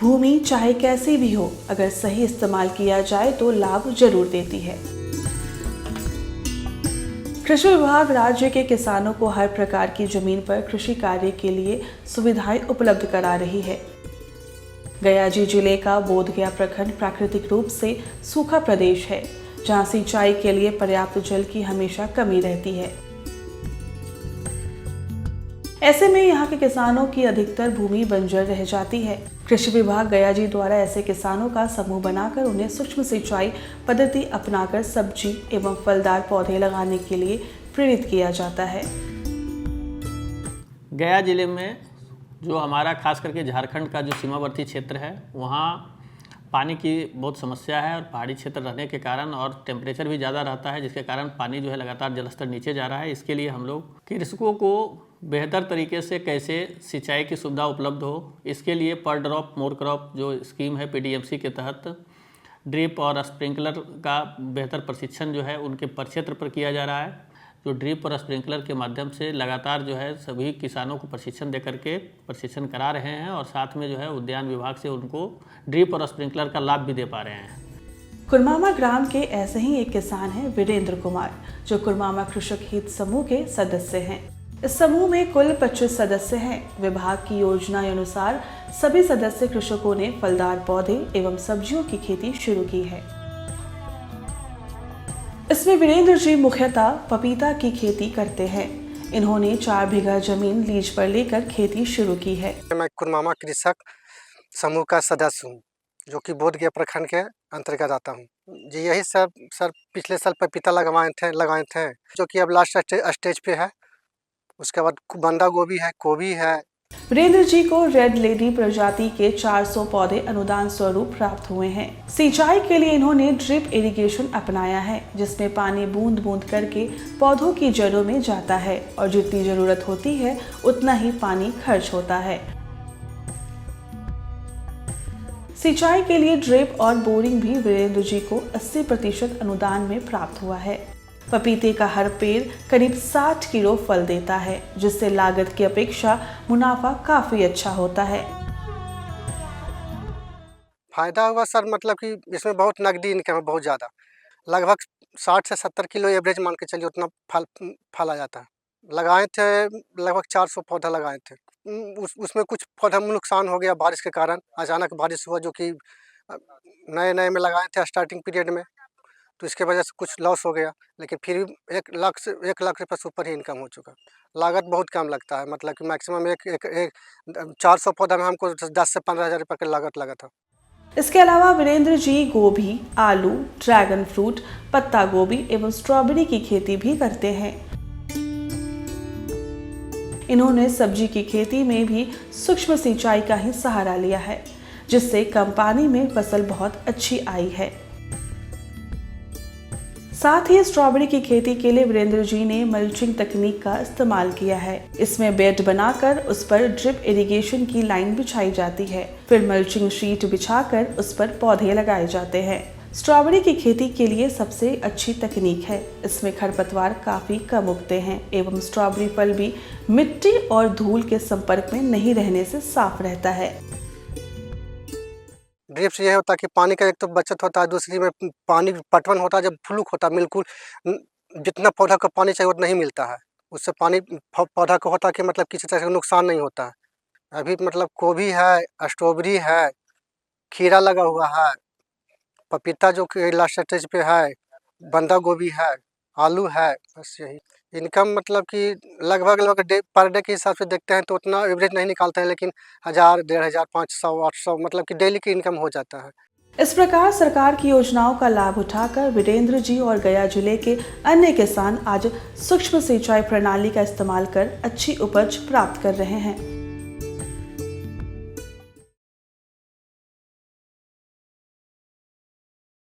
भूमि चाहे कैसी भी हो, अगर सही इस्तेमाल किया जाए तो लाभ जरूर देती है। कृषि विभाग राज्य के किसानों को हर प्रकार की जमीन पर कृषि कार्य के लिए सुविधाएं उपलब्ध करा रही है। गयाजी जिले का बोधगया प्रखंड प्राकृतिक रूप से सूखा प्रदेश है, जहां सिंचाई के लिए पर्याप्त जल की हमेशा कमी रहती है। ऐसे में यहाँ के किसानों की अधिकतर भूमि बंजर रह जाती है। कृषि विभाग गयाजी द्वारा ऐसे किसानों का समूह बनाकर उन्हें सूक्ष्म सिंचाई पद्धति अपनाकर सब्जी एवं फलदार पौधे लगाने के लिए प्रेरित किया जाता है। गया जिले में जो हमारा खास करके झारखंड का जो सीमावर्ती क्षेत्र है, वहाँ पानी की बहुत समस्या है और पहाड़ी क्षेत्र रहने के कारण और टेम्परेचर भी ज़्यादा रहता है, जिसके कारण पानी जो है लगातार जलस्तर नीचे जा रहा है। इसके लिए हम लोग कृषकों को बेहतर तरीके से कैसे सिंचाई की सुविधा उपलब्ध हो, इसके लिए पर ड्रॉप मोर क्रॉप जो स्कीम है पीडीएमसी के तहत ड्रिप और स्प्रिंकलर का बेहतर प्रशिक्षण जो है उनके प्रक्षेत्र पर किया जा रहा है। जो ड्रिप और स्प्रिंकलर के माध्यम से लगातार जो है सभी किसानों को प्रशिक्षण दे करके प्रशिक्षण करा रहे हैं और साथ में जो है उद्यान विभाग से उनको ड्रिप और स्प्रिंकलर का लाभ भी दे पा रहे हैं। कुरमामा ग्राम के ऐसे ही एक किसान हैं वीरेंद्र कुमार, जो कुरमामा कृषक हित समूह के सदस्य हैं। इस समूह में कुल 25 सदस्य हैं। विभाग की योजना के अनुसार सभी सदस्य कृषकों ने फलदार पौधे एवं सब्जियों की खेती शुरू की है। इसमें वीरेंद्र जी मुख्यतः पपीता की खेती करते हैं। इन्होंने 4 बीघा जमीन लीज पर लेकर खेती शुरू की है। मैं कुरमामा कृषक समूह का सदस्य हूँ, जो कि बोधगया प्रखंड के अंतर्गत आता हूँ। जी यही सब सर पिछले साल पपीता लगाए थे जो कि अब लास्ट स्टेज पे है। उसके बाद बंदा गोभी है, गोभी है। वीरेंद्र जी को रेड लेडी प्रजाति के 400 पौधे अनुदान स्वरूप प्राप्त हुए हैं। सिंचाई के लिए इन्होंने ड्रिप इरिगेशन अपनाया है, जिसमें पानी बूंद बूंद करके पौधों की जड़ों में जाता है और जितनी जरूरत होती है उतना ही पानी खर्च होता है। सिंचाई के लिए ड्रिप और बोरिंग भी वीरेंद्र जी को 80% अनुदान में प्राप्त हुआ है। पपीते का हर पेड़ करीब 60 किलो फल देता है, जिससे लागत की अपेक्षा मुनाफा काफी अच्छा होता है। फायदा हुआ सर, मतलब कि इसमें बहुत नकदी इनकम है, बहुत ज़्यादा, लगभग 60 से 70 किलो एवरेज मान के चलिए उतना फल आ जाता है। लगाए थे लगभग 400 पौधा लगाए थे। उसमें कुछ पौधा में नुकसान हो गया बारिश के कारण। अचानक बारिश हुआ, जो कि नए में लगाए थे स्टार्टिंग पीरियड में, तो इसके वजह से कुछ लॉस हो गया। लेकिन फिर भी 1 लाख रुपये से ऊपर ही इनकम हो चुका। लागत बहुत कम लगता है, मतलब कि मैक्सिमम एक 400 पौधा में हमको 10 से 15 हज़ार रुपये का लागत लगा था। इसके अलावा वीरेंद्र जी गोभी, आलू, ड्रैगन फ्रूट, पत्ता गोभी एवं स्ट्रॉबेरी की खेती भी करते हैं। इन्होंने सब्जी की खेती में भी सूक्ष्म सिंचाई का ही सहारा लिया है, जिससे कम पानी में फसल बहुत अच्छी आई है। साथ ही स्ट्रॉबेरी की खेती के लिए वीरेंद्र जी ने मल्चिंग तकनीक का इस्तेमाल किया है। इसमें बेड बनाकर उस पर ड्रिप इरिगेशन की लाइन बिछाई जाती है, फिर मल्चिंग शीट बिछाकर उस पर पौधे लगाए जाते हैं। स्ट्रॉबेरी की खेती के लिए सबसे अच्छी तकनीक है। इसमें खरपतवार काफी कम उगते हैं एवं स्ट्रॉबेरी फल भी मिट्टी और धूल के संपर्क में नहीं रहने से साफ रहता है। ड्रिप से यह होता है कि पानी का एक तो बचत होता है, दूसरी में पानी पटवन होता है। जब फ्लूक होता है, बिल्कुल जितना पौधा को पानी चाहिए उतना नहीं मिलता है। उससे पानी पौधा को होता है कि मतलब किसी तरह का नुकसान नहीं होता है। अभी मतलब गोभी है, स्ट्रॉबेरी है, खीरा लगा हुआ है, पपीता जो कि लास्ट स्टेज पे है, बंदा गोभी है, आलू है। बस यही इनकम, मतलब कि लगभग पर डे के हिसाब से देखते हैं तो उतना एवरेज नहीं निकालते हैं, लेकिन 1000, 1500, 500, 800 मतलब कि डेली की इनकम हो जाता है। इस प्रकार सरकार की योजनाओं का लाभ उठाकर वीरेंद्र जी और गया जिले के अन्य किसान आज सूक्ष्म सिंचाई प्रणाली का इस्तेमाल कर अच्छी उपज प्राप्त कर रहे हैं।